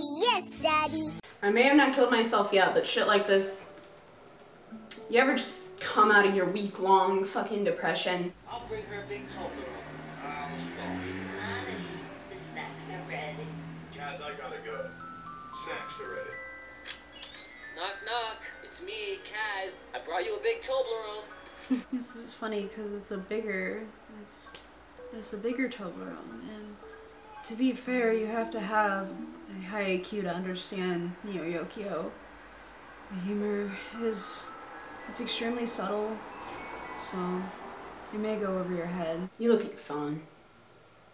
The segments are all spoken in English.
yes, Daddy. I may have not killed myself yet, but shit like this, you ever just come out of your week-long fucking depression? I'll bring her a big Toblerone. Honey, the snacks are ready. Guys, I gotta go. Snacks are ready. Knock, knock. It's me, Kaz. I brought you a big Toblerone. This is funny because it's a bigger Toblerone, and to be fair, you have to have a high IQ to understand Neo-Yokio. The humor it's extremely subtle, so it may go over your head. You look at your phone,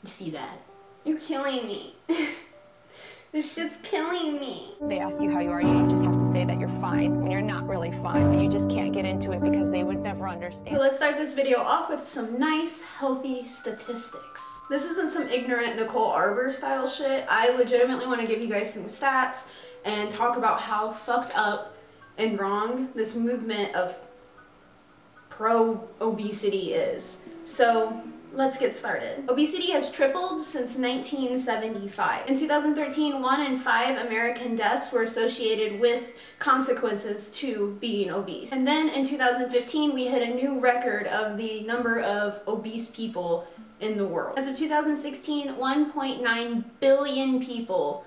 you see that. You're killing me. This shit's killing me. They ask you how you are, you just have to say that you're fine when you're not really fine, but you just can't get into it because they would never understand. So let's start this video off with some nice, healthy statistics. This isn't some ignorant Nicole Arbor style shit. I legitimately want to give you guys some stats and talk about how fucked up and wrong this movement of pro-obesity is. So let's get started. Obesity has tripled since 1975. In 2013, 1 in 5 American deaths were associated with consequences to being obese. And then in 2015, we hit a new record of the number of obese people in the world. As of 2016, 1.9 billion people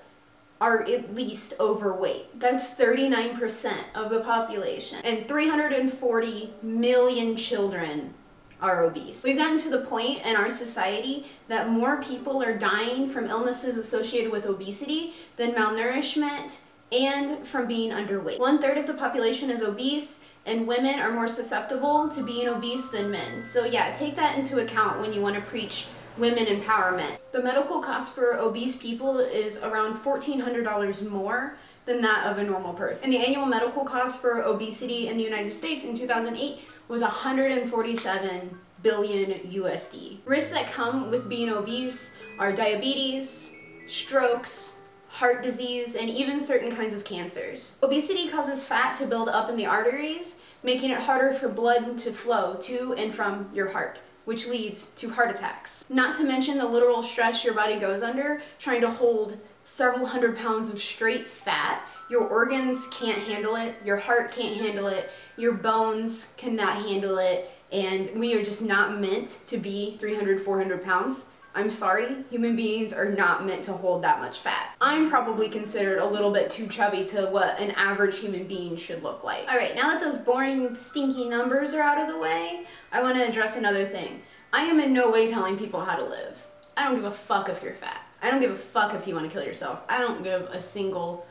are at least overweight. That's 39% of the population. And 340 million children are obese. We've gotten to the point in our society that more people are dying from illnesses associated with obesity than malnourishment and from being underweight. 1/3 of the population is obese, and women are more susceptible to being obese than men. So yeah, take that into account when you want to preach women empowerment. The medical cost for obese people is around $1,400 more than that of a normal person. And the annual medical cost for obesity in the United States in 2008 was 147 billion USD. Risks that come with being obese are diabetes, strokes, heart disease, and even certain kinds of cancers. Obesity causes fat to build up in the arteries, making it harder for blood to flow to and from your heart, which leads to heart attacks. Not to mention the literal stress your body goes under trying to hold several hundred pounds of straight fat. Your organs can't handle it, your heart can't handle it, your bones cannot handle it, and we are just not meant to be 300, 400 pounds. I'm sorry, human beings are not meant to hold that much fat. I'm probably considered a little bit too chubby to what an average human being should look like. Alright, now that those boring, stinky numbers are out of the way, I want to address another thing. I am in no way telling people how to live. I don't give a fuck if you're fat. I don't give a fuck if you want to kill yourself. I don't give a single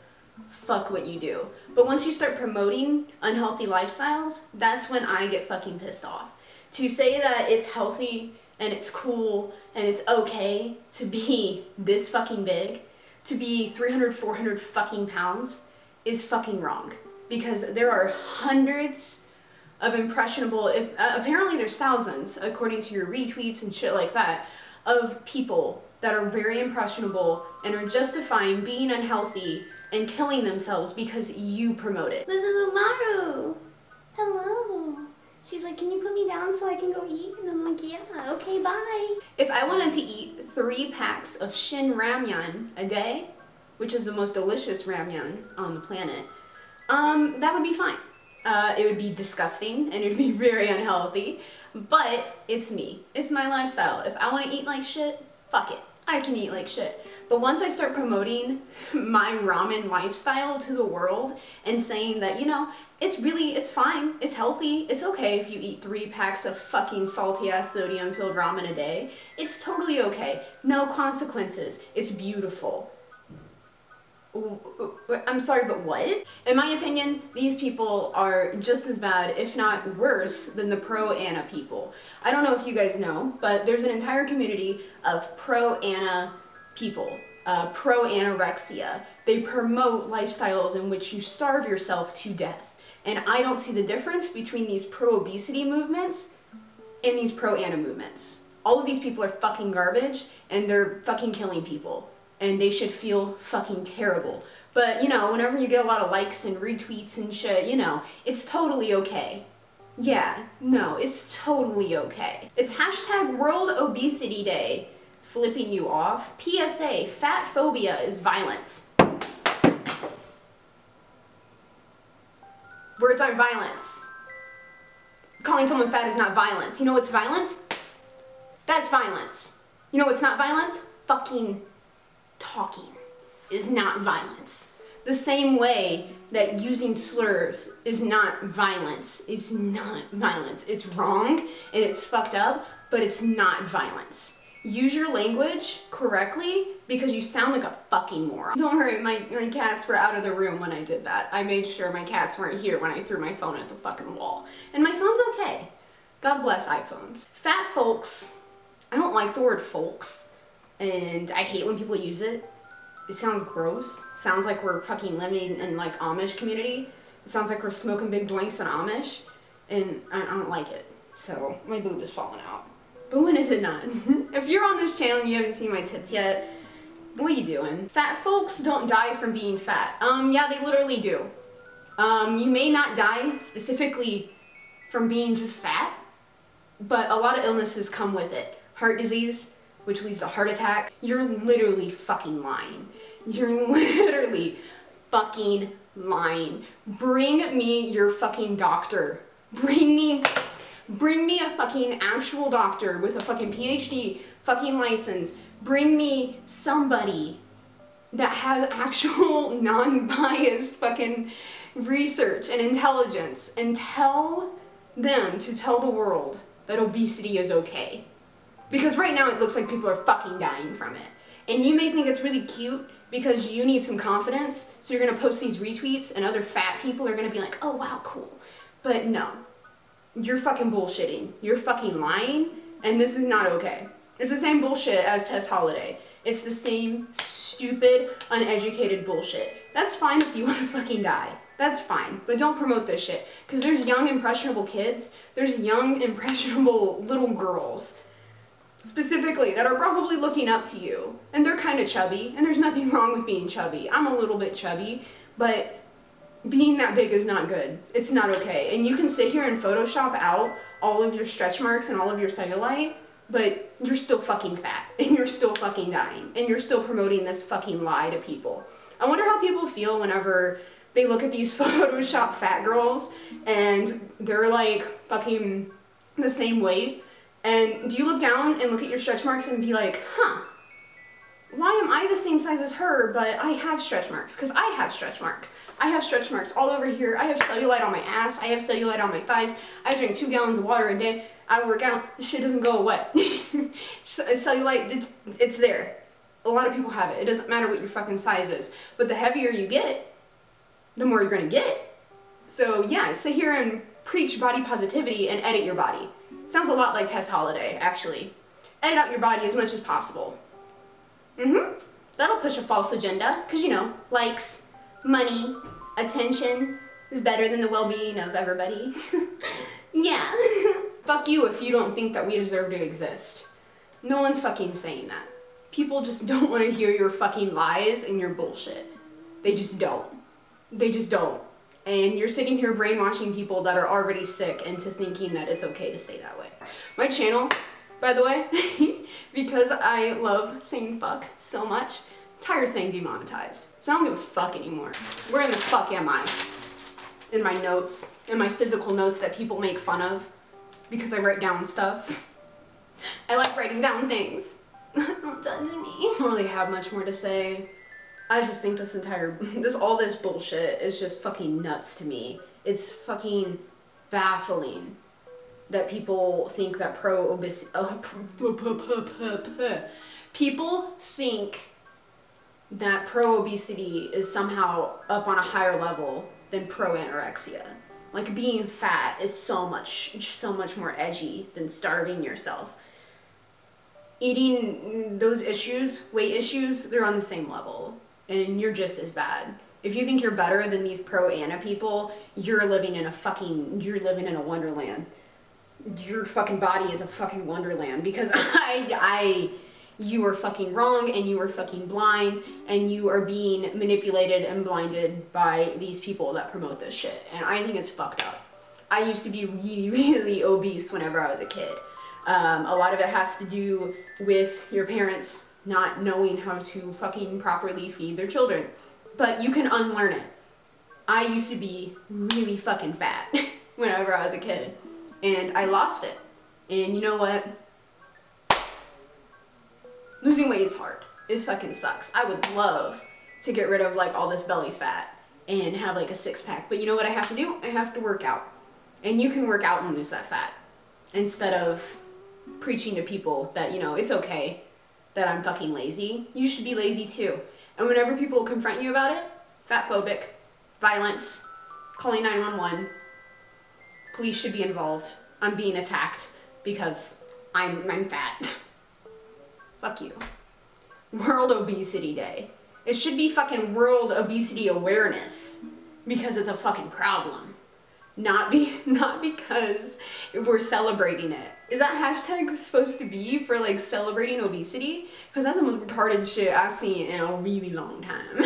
fuck what you do. But once you start promoting unhealthy lifestyles, that's when I get fucking pissed off. To say that it's healthy and it's cool and it's okay to be this fucking big, to be 300, 400 fucking pounds is fucking wrong. Because there are hundreds of impressionable, apparently there's thousands, according to your retweets and shit like that, of people that are very impressionable and are justifying being unhealthy and killing themselves because you promote it. This is Umaru. Hello. She's like, can you put me down so I can go eat? And I'm like, yeah, okay, bye. If I wanted to eat 3 packs of Shin Ramyun a day, which is the most delicious ramyun on the planet, that would be fine. It would be disgusting and it would be very unhealthy, but it's me. It's my lifestyle. If I want to eat like shit, fuck it. I can eat like shit. But once I start promoting my ramen lifestyle to the world and saying that, you know, it's fine, it's healthy, it's okay if you eat 3 packs of fucking salty ass sodium filled ramen a day, it's totally okay. No consequences. It's beautiful. I'm sorry, but what? In my opinion, these people are just as bad, if not worse, than the pro-Anna people. I don't know if you guys know, but there's an entire community of pro-Anna people, pro-anorexia. They promote lifestyles in which you starve yourself to death. And I don't see the difference between these pro-obesity movements and these pro-Anna movements. All of these people are fucking garbage, and they're fucking killing people. And they should feel fucking terrible. But, you know, whenever you get a lot of likes and retweets and shit, you know, it's totally okay. Yeah, no, it's totally okay. It's hashtag World Obesity Day flipping you off. PSA, fat phobia is violence. Words aren't violence. Calling someone fat is not violence. You know what's violence? That's violence. You know what's not violence? Fucking talking is not violence. The same way that using slurs is not violence. It's not violence. It's wrong and it's fucked up, but it's not violence. Use your language correctly because you sound like a fucking moron. Don't worry, my cats were out of the room when I did that. I made sure my cats weren't here when I threw my phone at the fucking wall. And my phone's okay. God bless iPhones. Fat folks, I don't like the word folks, and I hate when people use it. It sounds gross. Sounds like we're fucking living in like Amish community. It sounds like we're smoking big doinks in Amish, and I don't like it. So my boob is falling out. But when is it not? If you're on this channel and you haven't seen my tits yet, what are you doing? Fat folks don't die from being fat. Yeah, they literally do. You may not die specifically from being just fat, but a lot of illnesses come with it. Heart disease, which leads to heart attack. You're literally fucking lying. You're literally fucking lying. Bring me your fucking doctor. Bring me a fucking actual doctor with a fucking PhD fucking license. Bring me somebody that has actual non-biased fucking research and intelligence, and tell them to tell the world that obesity is okay. Because right now it looks like people are fucking dying from it. And you may think it's really cute because you need some confidence, so you're gonna post these retweets and other fat people are gonna be like, oh wow, cool. But no. You're fucking bullshitting. You're fucking lying, and this is not okay. It's the same bullshit as Tess Holiday. It's the same stupid, uneducated bullshit. That's fine if you want to fucking die. That's fine, but don't promote this shit. Because there's young, impressionable kids, there's young, impressionable little girls, specifically, that are probably looking up to you. And they're kind of chubby, and there's nothing wrong with being chubby. I'm a little bit chubby, but being that big is not good. It's not okay. And you can sit here and Photoshop out all of your stretch marks and all of your cellulite, but you're still fucking fat, and you're still fucking dying, and you're still promoting this fucking lie to people. I wonder how people feel whenever they look at these Photoshop fat girls and they're like fucking the same weight. And do you look down and look at your stretch marks and be like, huh, why am I the same size as her, but I have stretch marks? Because I have stretch marks. I have stretch marks all over here. I have cellulite on my ass. I have cellulite on my thighs. I drink 2 gallons of water a day. I work out. This shit doesn't go away. Cellulite, it's there. A lot of people have it. It doesn't matter what your fucking size is. But the heavier you get, the more you're going to get. So yeah, sit here and preach body positivity and edit your body. Sounds a lot like Tess Holiday, actually. Edit out your body as much as possible. That'll push a false agenda, because you know, likes, money, attention is better than the well-being of everybody. Yeah. Fuck you if you don't think that we deserve to exist. No one's fucking saying that. People just don't want to hear your fucking lies and your bullshit. They just don't. They just don't. And you're sitting here brainwashing people that are already sick into thinking that it's okay to say that way. My channel, by the way, because I love saying fuck so much, entire thing demonetized. So I don't give a fuck anymore. Where in the fuck am I? In my notes, in my physical notes that people make fun of because I write down stuff. I like writing down things. Don't judge me. I don't really have much more to say. I just think all this bullshit is just fucking nuts to me. It's fucking baffling that people think that pro-obesity, people think that pro-obesity is somehow up on a higher level than pro-anorexia. Like being fat is so much more edgy than starving yourself. Eating those issues, weight issues, they're on the same level. And you're just as bad. If you think you're better than these pro-ana people, you're living in a wonderland. Your fucking body is a fucking wonderland, because you are fucking wrong, and you are fucking blind, and you are being manipulated and blinded by these people that promote this shit. And I think it's fucked up. I used to be really, really obese whenever I was a kid. A lot of it has to do with your parents not knowing how to fucking properly feed their children. But you can unlearn it. I used to be really fucking fat whenever I was a kid, and I lost it. And you know what? Losing weight is hard. It fucking sucks. I would love to get rid of like all this belly fat and have like a six-pack, but you know what I have to do? I have to work out. And you can work out and lose that fat instead of preaching to people that, you know, it's okay that I'm fucking lazy. You should be lazy too. And whenever people confront you about it, fat phobic, violence, calling 911, police should be involved. I'm being attacked because I'm fat. Fuck you. World Obesity Day. It should be fucking World Obesity Awareness because it's a fucking problem. Not because we're celebrating it. Is that hashtag supposed to be for like celebrating obesity? Because that's the most retarded shit I've seen in a really long time.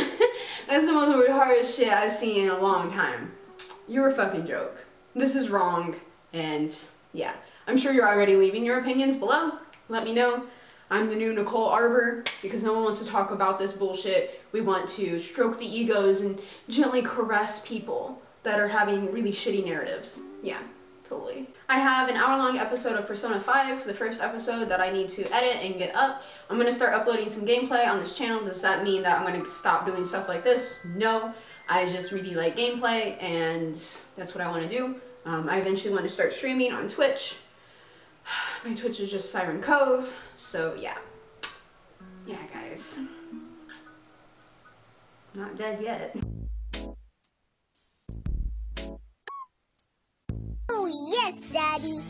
That's the most retarded shit I've seen in a long time. You're a fucking joke. This is wrong, and yeah. I'm sure you're already leaving your opinions below. Let me know. I'm the new Nicole Arbor because no one wants to talk about this bullshit. We want to stroke the egos and gently caress people that are having really shitty narratives. Yeah, totally. I have an hour-long episode of Persona 5, the first episode that I need to edit and get up. I'm gonna start uploading some gameplay on this channel. Does that mean that I'm gonna stop doing stuff like this? No, I just really like gameplay and that's what I wanna do. I eventually want to start streaming on Twitch. My Twitch is just Siren Cove, so yeah. Yeah, guys. Not dead yet. Oh, yes, Daddy.